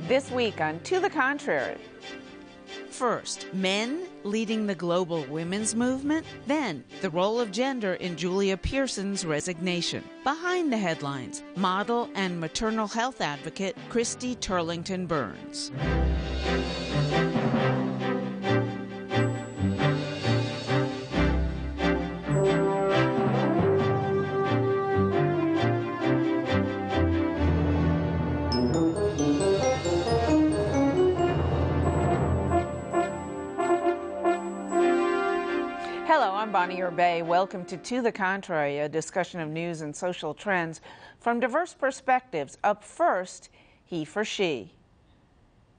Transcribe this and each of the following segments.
This week on To the Contrary. First, men leading the global women's movement. Then, the role of gender in Julia Pierson's resignation. Behind the headlines, model and maternal health advocate Christy Turlington Burns. Hello, I'm Bonnie Urbay. Welcome to the Contrary, a discussion of news and social trends from diverse perspectives. Up first, he for she.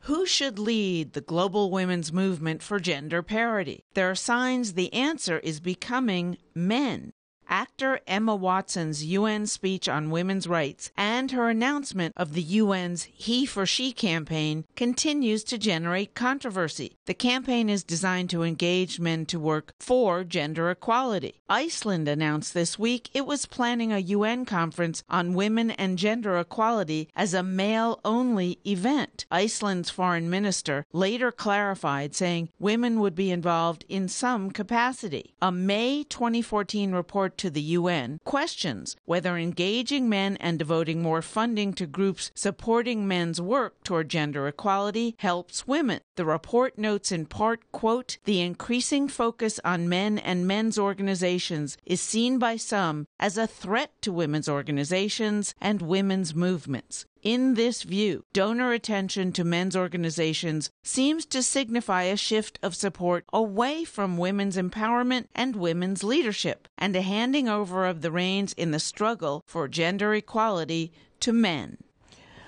Who should lead the global women's movement for gender parity? There are signs the answer is becoming men. Actor Emma Watson's UN speech on women's rights and her announcement of the UN's He for She campaign continues to generate controversy. The campaign is designed to engage men to work for gender equality. Iceland announced this week it was planning a UN conference on women and gender equality as a male-only event. Iceland's foreign minister later clarified, saying women would be involved in some capacity. A May 2014 report to the UN questions whether engaging men and devoting more funding to groups supporting men's work toward gender equality helps women. The report notes in part, quote, "The increasing focus on men and men's organizations is seen by some as a threat to women's organizations and women's movements. In this view, donor attention to men's organizations seems to signify a shift of support away from women's empowerment and women's leadership, and a handing over of the reins in the struggle for gender equality to men."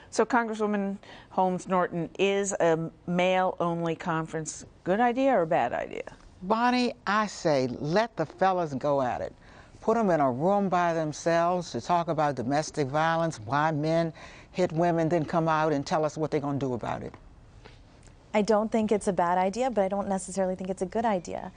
So, Congresswoman Holmes Norton, is a male-only conference good idea or bad idea? Bonnie, I say let the fellas go at it. Put them in a room by themselves to talk about domestic violence, why men hit women, then come out and tell us what they're going to do about it. I don't think it's a bad idea, but I don't necessarily think it's a good idea.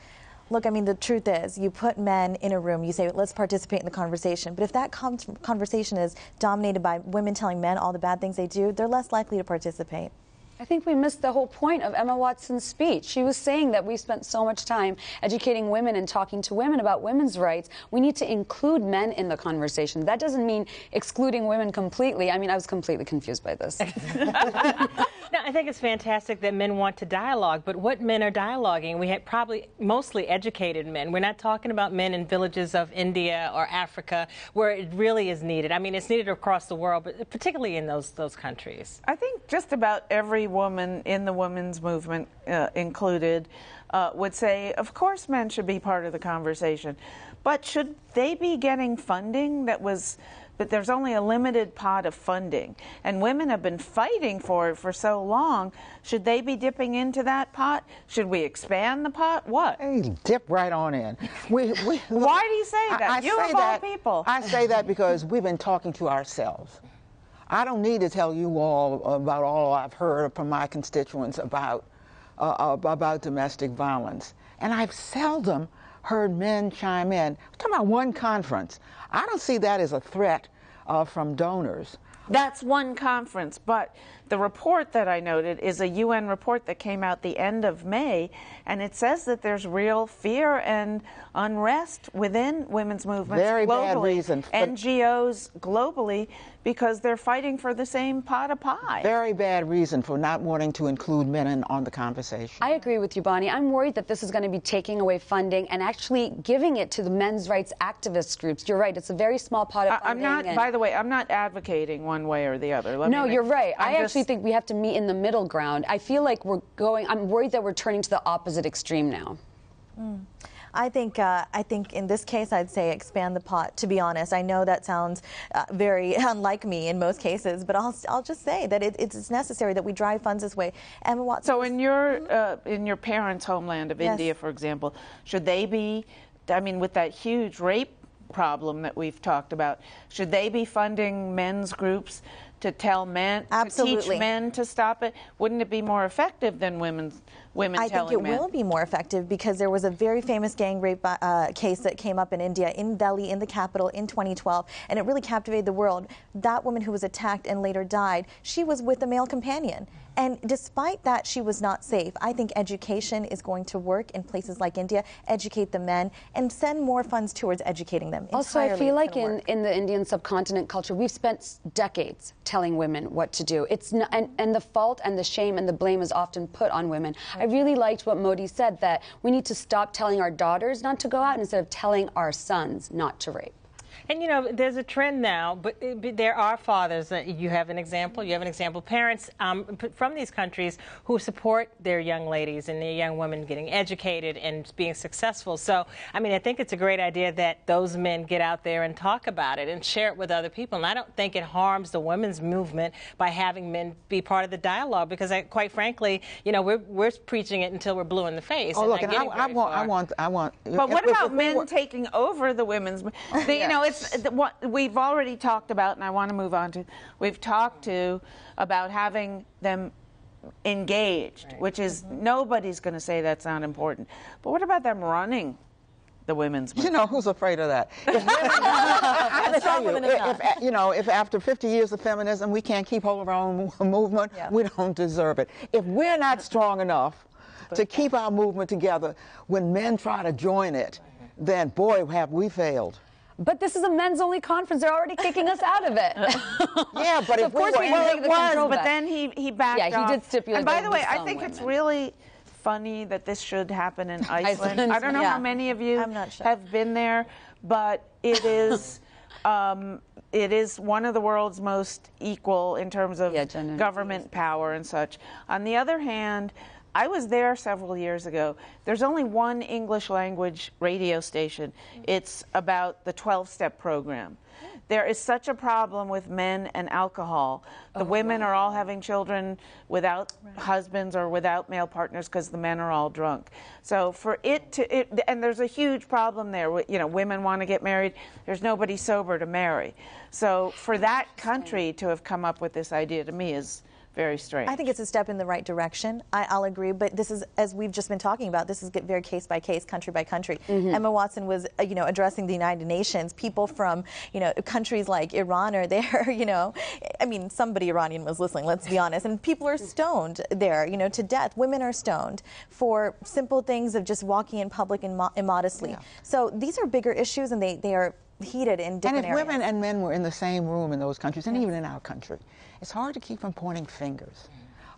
Look, I mean, the truth is, you put men in a room, you say, let's participate in the conversation. But if that conversation is dominated by women telling men all the bad things they do, they're less likely to participate. I think we missed the whole point of Emma Watson's speech. She was saying that we spent so much time educating women and talking to women about women's rights. We need to include men in the conversation. That doesn't mean excluding women completely. I mean, I was completely confused by this. No, I think it's fantastic that men want to dialogue, but what men are dialoguing? We had probably mostly educated men. We're not talking about men in villages of India or Africa where it really is needed. I mean, it's needed across the world, but particularly in those countries. I think just about every woman in the women's movement, included, would say, of course men should be part of the conversation. But should they be getting funding but there's only a limited pot of funding, and women have been fighting for it for so long. Should they be dipping into that pot? Should we expand the pot? What? Hey, dip right on in. Why do you say that? You of all people. I say that because we've been talking to ourselves. I don't need to tell you all about all I've heard from my constituents about domestic violence. And I've seldom heard men chime in. We're talking about one conference. I don't see that as a threat from donors. That's one conference, but the report that I noted is a UN report that came out the end of May, and it says that there's real fear and unrest within women's movements Very globally, bad reason. NGOs globally, because they're fighting for the same pot of pie. Very bad reason for not wanting to include men on the conversation. I agree with you, Bonnie. I'm worried that this is going to be taking away funding and actually giving it to the men's rights activist groups. You're right. It's a very small pot of funding. By the way, I'm not advocating one way or the other. No, you're right. I actually think we have to meet in the middle ground. I feel like I'm worried that we're turning to the opposite extreme now. I think in this case, I'd say expand the pot, to be honest. I know that sounds very unlike me in most cases, but I'll just say that it's necessary that we drive funds this way. Emma Watson. So in your parents' homeland of India, for example, should they be, I mean, with that huge rape problem that we've talked about, should they be funding men's groups to tell men, Absolutely. to teach men to stop it? Wouldn't it be more effective than women I think it will be more effective because there was a very famous gang rape case that came up in India, in Delhi, in the capital, in 2012, and it really captivated the world. That woman who was attacked and later died, she was with a male companion. And despite that, she was not safe. I think education is going to work in places like India, educate the men, and send more funds towards educating them. Also, I feel like in the Indian subcontinent culture, we've spent decades telling women what to do. It's not, and the fault and the shame and the blame is often put on women. I really liked what Modi said, that we need to stop telling our daughters not to go out instead of telling our sons not to rape. And, you know, there's a trend now, but there are fathers, you have an example, parents from these countries who support their young ladies and their young women getting educated and being successful. So, I mean, I think it's a great idea that those men get out there and talk about it and share it with other people. And I don't think it harms the women's movement by having men be part of the dialogue, because quite frankly, you know, we're preaching it until we're blue in the face. Oh, look, and I want. But what about men taking over the women's? You know, it's what we've already talked about, and I want to move on to. We've talked about having them engaged, which is nobody's going to say that's not important. But what about them running the women's movement? You know, who's afraid of that? If after 50 years of feminism we can't keep hold of our own movement, we don't deserve it. If we're not strong enough to keep our movement together when men try to join it, then boy, have we failed. But this is a men's-only conference. They're already kicking us out of it. Yeah, but so if we were, but then he backed off. Yeah, he did stipulate. And by the way, I think it's really funny that this should happen in Iceland. I don't know how many of you have been there, but it is one of the world's most equal in terms of government power and such. On the other hand, I was there several years ago. There's only one English language radio station. It's about the 12-step program. There is such a problem with men and alcohol. The women are all having children without husbands or without male partners because the men are all drunk. So for and there's a huge problem there. You know, women want to get married. There's nobody sober to marry. So for that country to have come up with this idea, to me, is very strange. I think it's a step in the right direction. I'll agree, but this is, as we've just been talking about, this is very case by case, country by country. Emma Watson was, addressing the United Nations. People from, countries like Iran are there. I mean, somebody Iranian was listening. Let's be honest. And people are stoned there, to death. Women are stoned for simple things of just walking in public immodestly. Yeah. So these are bigger issues, and they are heated in different areas. And if women and men were in the same room in those countries, and even in our country, it's hard to keep from pointing fingers,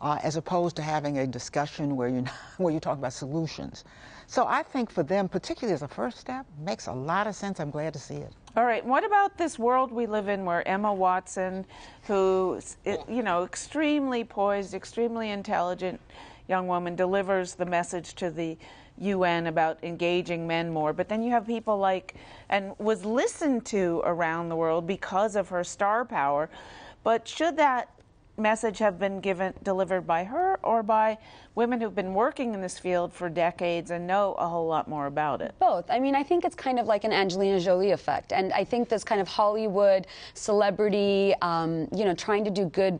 as opposed to having a discussion where you talk about solutions. So I think for them, particularly as a first step, makes a lot of sense. I'm glad to see it. All right. What about this world we live in where Emma Watson, who, extremely poised, extremely intelligent young woman, delivers the message to the UN about engaging men more, but then you have people and was listened to around the world because of her star power. But should that message have been delivered by her or by women who've been working in this field for decades and know a whole lot more about it? Both. I mean, I think it's kind of like an Angelina Jolie effect, and I think this kind of Hollywood celebrity, trying to do good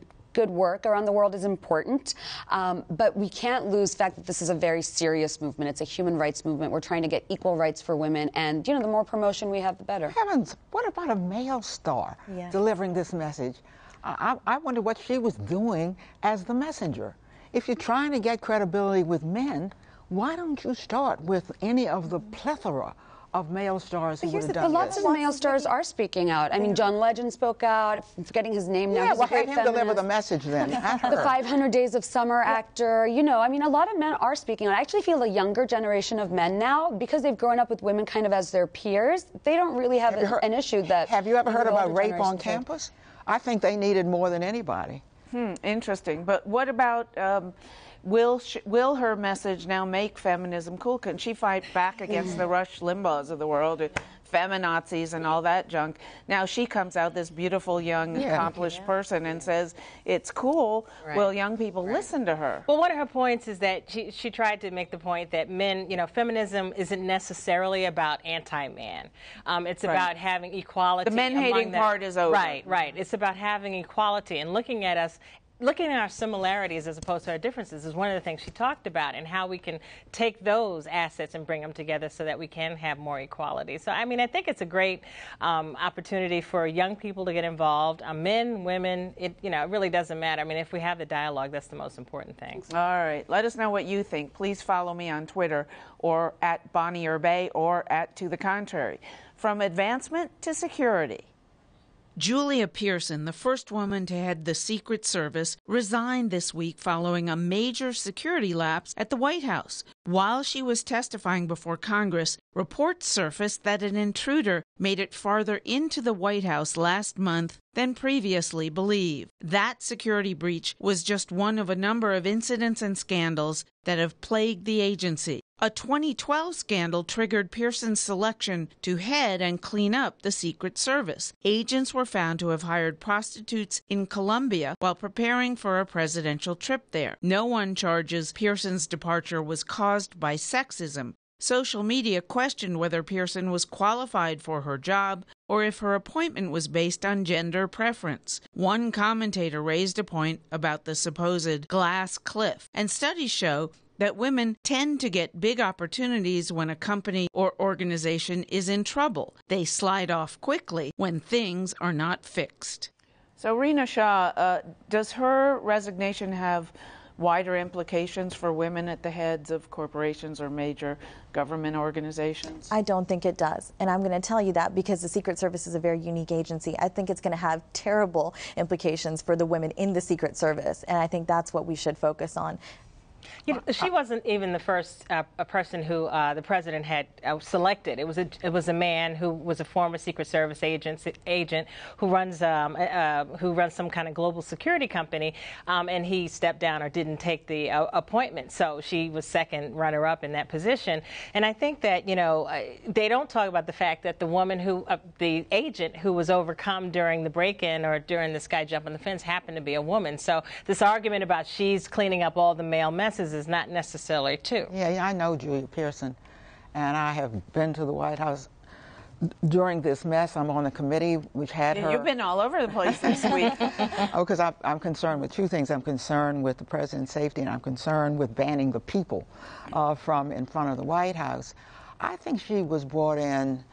work around the world is important, but we can't lose the fact that this is a very serious movement. It's a human rights movement. We're trying to get equal rights for women, and the more promotion we have, the better. Heavens, what about a male star delivering this message? I wonder what she was doing as the messenger. If you're trying to get credibility with men, why don't you start with any of the plethora of male stars who would have done this? But lots of male stars are speaking out. I mean, John Legend spoke out. I'm forgetting his name now. Yeah, He's well, a great have him feminist. deliver the message then. The 500 Days of Summer actor. I mean, a lot of men are speaking out. I actually feel the younger generation of men now, because they've grown up with women kind of as their peers, they don't really have an issue that... Have you ever heard about rape on campus? I think they need it more than anybody. Interesting. But what about... Will her message now make feminism cool? Can she fight back against the Rush Limbaughs of the world, feminazis and all that junk. Now she comes out, this beautiful, young, accomplished person, and says it's cool. Right. Will young people listen to her? Well, one of her points is that she tried to make the point that men, feminism isn't necessarily about anti-man. It's about having equality. The men-hating part is over. Right. It's about having equality and looking at our similarities as opposed to our differences is one of the things she talked about, and how we can take those assets and bring them together so that we can have more equality. So, I mean, I think it's a great opportunity for young people to get involved. Men, women, it really doesn't matter. I mean, if we have the dialogue, that's the most important thing. All right. Let us know what you think. Please follow me on Twitter, or at Bonnie Urbay, or at To the Contrary. From advancement to security. Julia Pierson, the first woman to head the Secret Service, resigned this week following a major security lapse at the White House. While she was testifying before Congress, reports surfaced that an intruder made it farther into the White House last month than previously believed. That security breach was just one of a number of incidents and scandals that have plagued the agency. A 2012 scandal triggered Pierson's selection to head and clean up the Secret Service. Agents were found to have hired prostitutes in Colombia while preparing for a presidential trip there. No one charges Pierson's departure was caused by sexism. Social media questioned whether Pierson was qualified for her job or if her appointment was based on gender preference. One commentator raised a point about the supposed glass cliff, and studies show that women tend to get big opportunities when a company or organization is in trouble. They slide off quickly when things are not fixed. So, Rina Shah, does her resignation have wider implications for women at the heads of corporations or major government organizations? I don't think it does. And I'm going to tell you that because the Secret Service is a very unique agency. I think it's going to have terrible implications for the women in the Secret Service. And I think that's what we should focus on. She wasn't even the first person who the president had selected. It was a man who was a former Secret Service agent who runs some kind of global security company, and he stepped down or didn't take the appointment. So she was second runner-up in that position. And I think that they don't talk about the fact that the woman the agent who was overcome during the break-in or during this guy jumping the fence happened to be a woman. So this argument about she's cleaning up all the male messes is not necessarily true. Yeah, I know Julia Pierson, and I have been to the White House during this mess. I'm on the committee which had her. You've been all over the place this week. Oh, because I'm concerned with two things. I'm concerned with the president's safety, and I'm concerned with banning the people from in front of the White House. I think she was brought in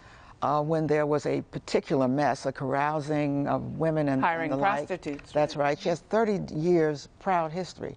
when there was a particular mess, a carousing of women and hiring the prostitutes. Like. That's right. She has 30 years proud history.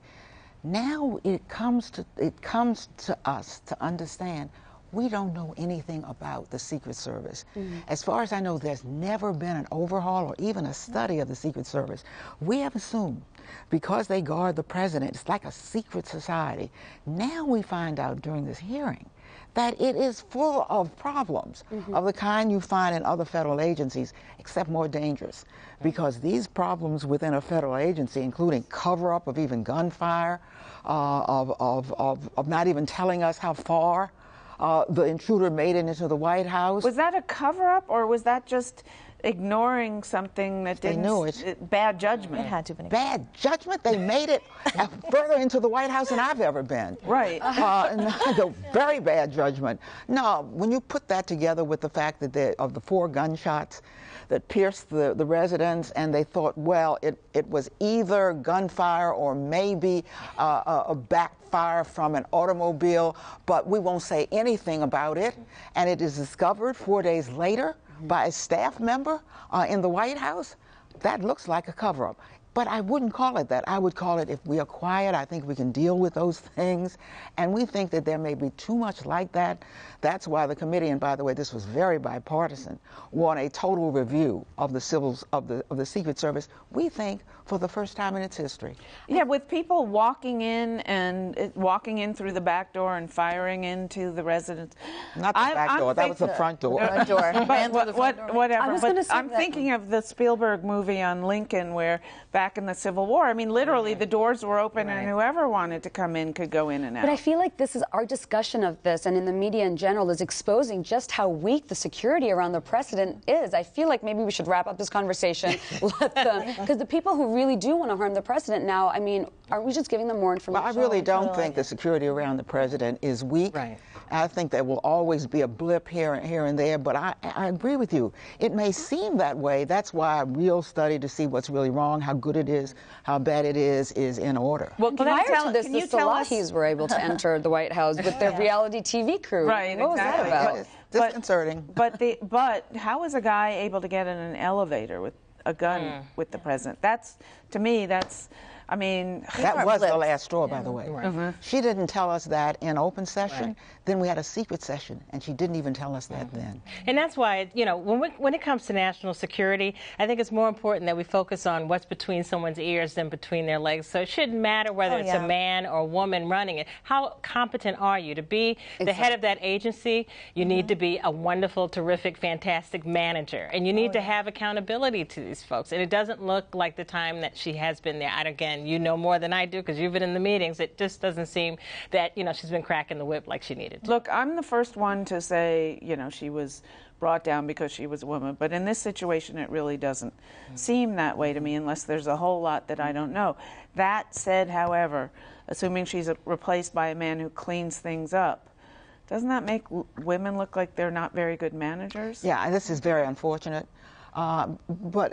Now it comes to us to understand we don't know anything about the Secret Service. As far as I know, there's never been an overhaul or even a study of the Secret Service. We have assumed because they guard the president, it's like a secret society. Now we find out during this hearing that it is full of problems of the kind you find in other federal agencies, except more dangerous. Because these problems within a federal agency, including cover-up of even gunfire, of not even telling us how far the intruder made it into the White House. Was that a cover-up, or was that just ignoring something that didn't? They knew it. Bad judgment. It had to be. Bad judgment? They made it further into the White House than I've ever been. Right. Very bad judgment. No, when you put that together with the fact that of the 4 gunshots that pierced the residence, and they thought, well, it was either gunfire or maybe a backfire from an automobile, but we won't say anything about it. And it is discovered 4 days later by a staff member in the White House. That looks like a cover-up. But I wouldn't call it that. I would call it, if we are quiet, I think we can deal with those things. And we think that there may be too much like that. That's why the committee, and by the way, this was very bipartisan, want a total review of the Secret Service. We think for the first time in its history. Yeah, with people walking in through the back door and firing into the residence. Not the back door, that was the front door. Whatever. But I'm thinking of the Spielberg movie on Lincoln, where back in the Civil War, I mean, literally the doors were open and whoever wanted to come in could go in and out. But I feel like this is our discussion of this, and in the media in general, is exposing just how weak the security around the president is. I feel like maybe we should wrap up this conversation, let them, because the people who really do want to harm the president now, I mean, aren't we just giving them more information? Well, I really don't think the security around the president is weak. Right. I think there will always be a blip here and there, but I agree with you. It may seem that way. That's why a real study to see what's really wrong, how good it is, how bad it is in order. Well, prior to this, the Salahis were able to enter the White House with their reality TV crew. Right, what was that about? It's disconcerting. But how is a guy able to get in an elevator with a gun with the president? To me, I mean, that was the last straw, by the way. She didn't tell us that in open session. Then we had a secret session, and she didn't even tell us that then. And that's why, you know, when it comes to national security, I think it's more important that we focus on what's between someone's ears than between their legs. So it shouldn't matter whether it's a man or a woman running it. How competent are you? To be the head of that agency, you need to be a wonderful, terrific, fantastic manager. And you need to have accountability to these folks. And it doesn't look like the time that she has been there. Again, you know more than I do because you've been in the meetings. It just doesn't seem that, you know, she's been cracking the whip like she needed to. Look, I'm the first one to say, you know, she was brought down because she was a woman. But in this situation, it really doesn't seem that way to me unless there's a whole lot that I don't know. That said, however, assuming she's replaced by a man who cleans things up, doesn't that make women look like they're not very good managers? Yeah, this is very unfortunate. But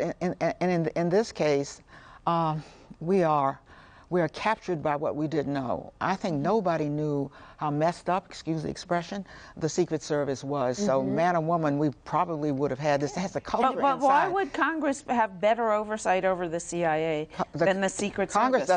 in this case, we are captured by what we didn't know. I think nobody knew how messed up, excuse the expression, the Secret Service was. So man or woman, we probably would have had this. It has a culture inside. But why would Congress have better oversight over the CIA than the Secret Service?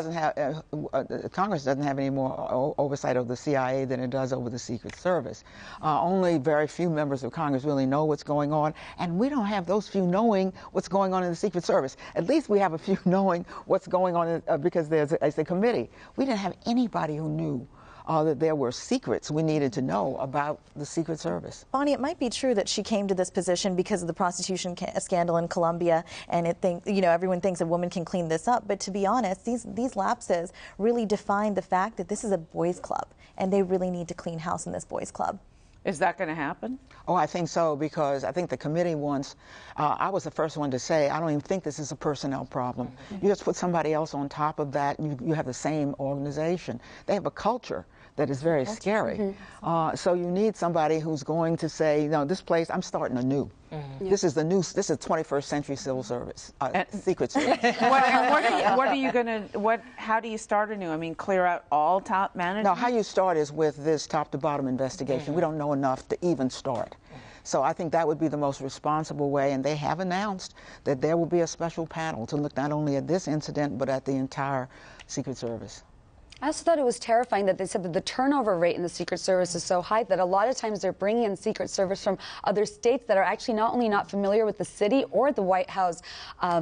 Congress doesn't have any more oversight of the CIA than it does over the Secret Service. Only very few members of Congress really know what's going on, and we don't have those few knowing what's going on in the Secret Service. At least we have a few knowing what's going on because there's a committee. We didn't have anybody who knew that there were secrets we needed to know about the Secret Service. Bonnie, it might be true that she came to this position because of the prostitution scandal in Colombia, and everyone thinks a woman can clean this up. But to be honest, these lapses really define the fact that this is a boys' club, and they really need to clean house in this boys' club. Is that going to happen? Oh, I think so, because I think the committee wants, I was the first one to say, I don't even think this is a personnel problem. You just put somebody else on top of that, and you have the same organization. They have a culture that is very scary. So you need somebody who's going to say, no, this place, I'm starting anew. This is 21st century civil service, Secret Service. How do you start anew? I mean, clear out all top management? No, how you start is with this top to bottom investigation. We don't know enough to even start. So I think that would be the most responsible way, and they have announced that there will be a special panel to look not only at this incident, but at the entire Secret Service. I also thought it was terrifying that they said that the turnover rate in the Secret Service is so high that a lot of times they're bringing in Secret Service from other states that are actually not only not familiar with the city or the White House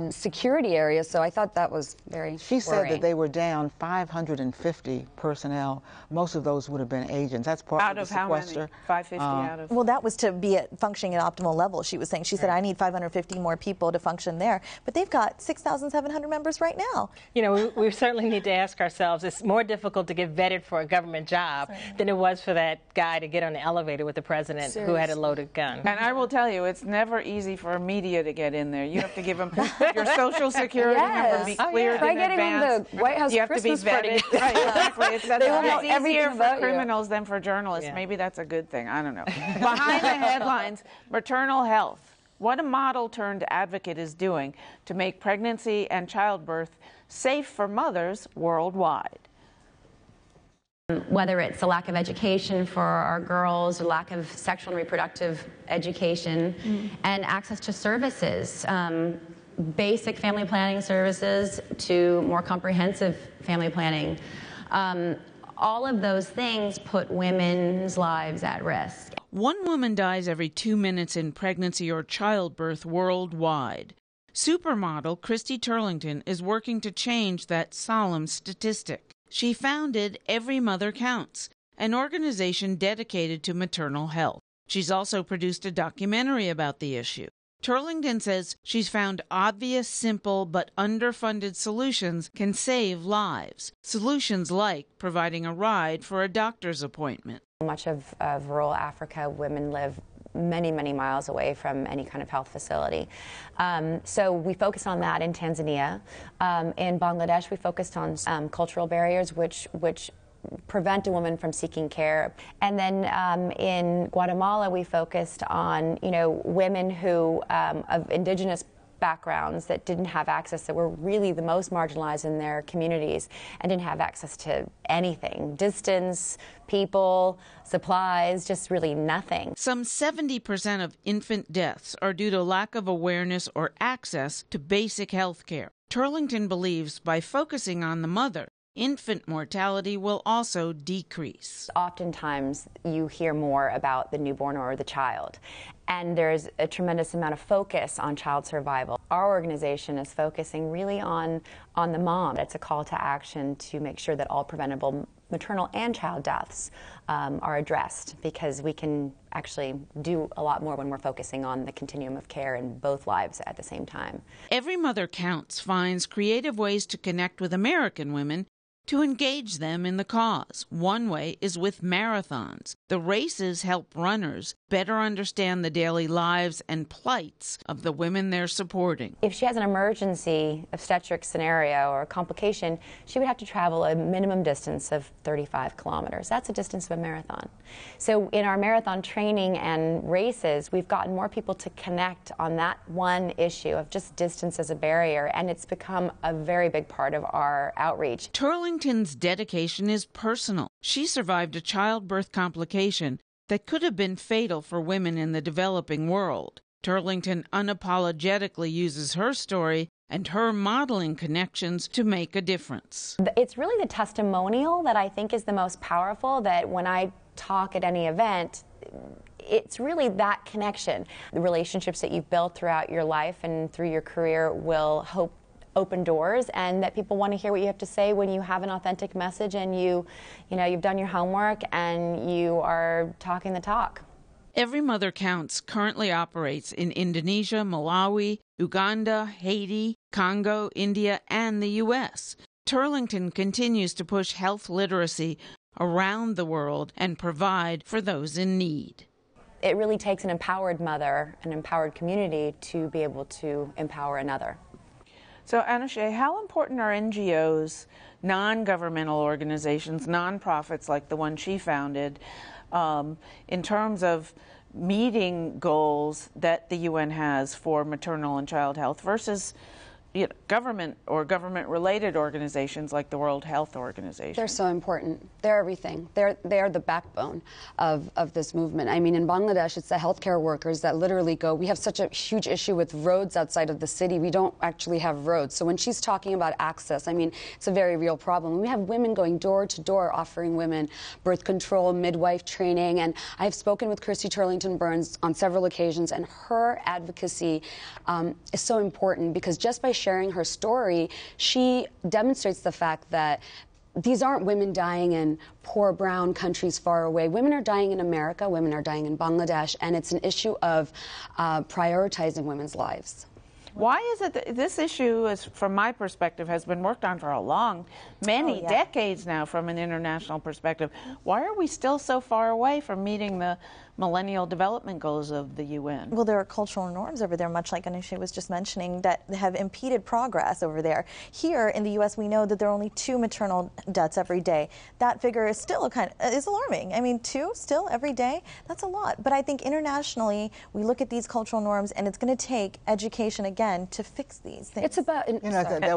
security area. So I thought that was very She said that they were down 550 personnel. Most of those would have been agents. That's part out of the how many? sequester. 550 out of? Well, that was to be functioning at optimal level, she was saying. She said, I need 550 more people to function there. But they've got 6,700 members right now. You know, we certainly need to ask ourselves, it's more difficult to get vetted for a government job than it was for that guy to get on the elevator with the president who had a loaded gun. And I will tell you, it's never easy for media to get in there. You have to give them your social security number, be cleared in advance. The White House you have Christmas to be vetted. Right, exactly. It's easier for criminals than for journalists. Maybe that's a good thing. I don't know. Behind the headlines, maternal health. What a model turned advocate is doing to make pregnancy and childbirth safe for mothers worldwide. Whether it's a lack of education for our girls, or lack of sexual and reproductive education, and access to services, basic family planning services to more comprehensive family planning. All of those things put women's lives at risk. 1 woman dies every 2 minutes in pregnancy or childbirth worldwide. Supermodel Christy Turlington is working to change that solemn statistic. She founded Every Mother Counts, an organization dedicated to maternal health. She's also produced a documentary about the issue. Turlington says she's found obvious, simple, but underfunded solutions can save lives. Solutions like providing a ride for a doctor's appointment. Much of rural Africa, women live many, many miles away from any kind of health facility. So we focused on that in Tanzania. In Bangladesh, we focused on cultural barriers which prevent a woman from seeking care. And then in Guatemala, we focused on, women who of indigenous backgrounds that didn't have access, that were really the most marginalized in their communities and didn't have access to anything. Distance, people, supplies, just really nothing. Some 70% of infant deaths are due to lack of awareness or access to basic health care. Turlington believes by focusing on the mother, infant mortality will also decrease. Oftentimes, you hear more about the newborn or the child, and there's a tremendous amount of focus on child survival. Our organization is focusing really on the mom. It's a call to action to make sure that all preventable maternal and child deaths are addressed, because we can actually do a lot more when we're focusing on the continuum of care in both lives at the same time. Every Mother Counts finds creative ways to connect with American women to engage them in the cause. One way is with marathons. The races help runners better understand the daily lives and plights of the women they're supporting. If she has an emergency obstetric scenario or a complication, she would have to travel a minimum distance of 35 kilometers. That's a distance of a marathon. So in our marathon training and races, we've gotten more people to connect on that one issue of just distance as a barrier, and it's become a very big part of our outreach. Turlington's dedication is personal. She survived a childbirth complication that could have been fatal for women in the developing world. Turlington unapologetically uses her story and her modeling connections to make a difference. It's really the testimonial that I think is the most powerful, that when I talk at any event, it's really that connection. The relationships that you've built throughout your life and through your career will open doors, and that people want to hear what you have to say when you have an authentic message and you've done your homework and you are talking the talk. Every Mother Counts currently operates in Indonesia, Malawi, Uganda, Haiti, Congo, India, and the U.S. Turlington continues to push health literacy around the world and provide for those in need. It really takes an empowered mother, an empowered community, to be able to empower another. So, Anushay, how important are NGOs, non-governmental organizations, nonprofits like the one she founded, in terms of meeting goals that the UN has for maternal and child health versus government or government-related organizations like the World Health Organization? They're so important. They're everything. They're the backbone of this movement. I mean, in Bangladesh, it's the healthcare workers that literally go, we have such a huge issue with roads outside of the city. We don't actually have roads. So when she's talking about access, I mean, it's a very real problem. We have women going door to door offering women birth control, midwife training. And I've spoken with Christy Turlington Burns on several occasions, and her advocacy is so important, because just by sharing her story, she demonstrates the fact that these aren't women dying in poor brown countries far away. Women are dying in America, women are dying in Bangladesh, and it's an issue of prioritizing women's lives. Why is it that this issue, from my perspective, has been worked on for many decades now from an international perspective? Why are we still so far away from meeting the Millennial Development Goals of the UN? Well, there are cultural norms over there, much like Anushay was just mentioning, that have impeded progress over there. Here in the U.S., we know that there are only 2 maternal deaths every day. That figure is still is alarming. I mean, 2 still every day? That's a lot. But I think internationally, we look at these cultural norms, and it's going to take education again to fix these things. It's about...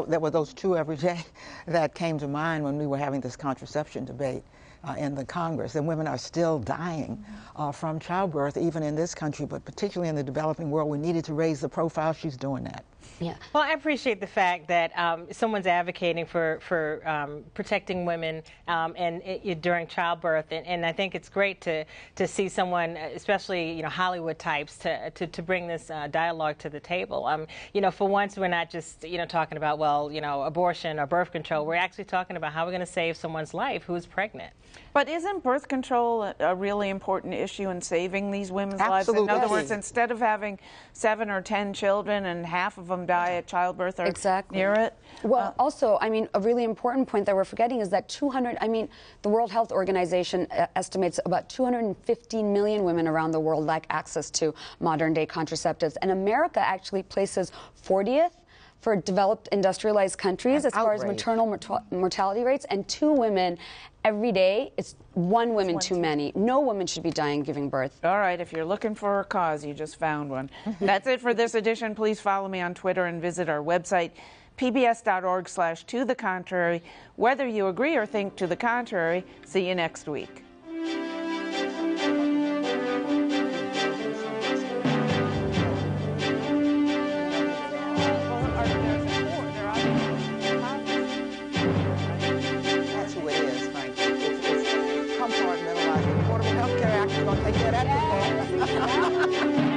there were those 2 every day that came to mind when we were having this contraception debate in the Congress, and women are still dying from childbirth, even in this country, but particularly in the developing world. We needed to raise the profile. She's doing that. Yeah. Well, I appreciate the fact that someone's advocating for protecting women during childbirth, and I think it's great to see someone, especially Hollywood types, to bring this dialogue to the table. For once, we're not just talking about abortion or birth control. We're actually talking about how we're going to save someone's life who is pregnant. But isn't birth control a really important issue in saving these women's Absolutely. lives? In other words, instead of having 7 or 10 children and half of them die at childbirth or near it? Well, also, a really important point that we're forgetting is that the World Health Organization estimates about 215 million women around the world lack access to modern-day contraceptives, and America actually places 40th for developed industrialized countries as far as maternal mortality rates, and 2 women every day. It's 1 woman too many. No woman should be dying giving birth. All right, if you're looking for a cause, you just found one. That's it for this edition. Please follow me on Twitter and visit our website, pbs.org/tothecontrary. Whether you agree or think to the contrary, see you next week. Compartmentalized. The Affordable Health Care Act is going to take that out.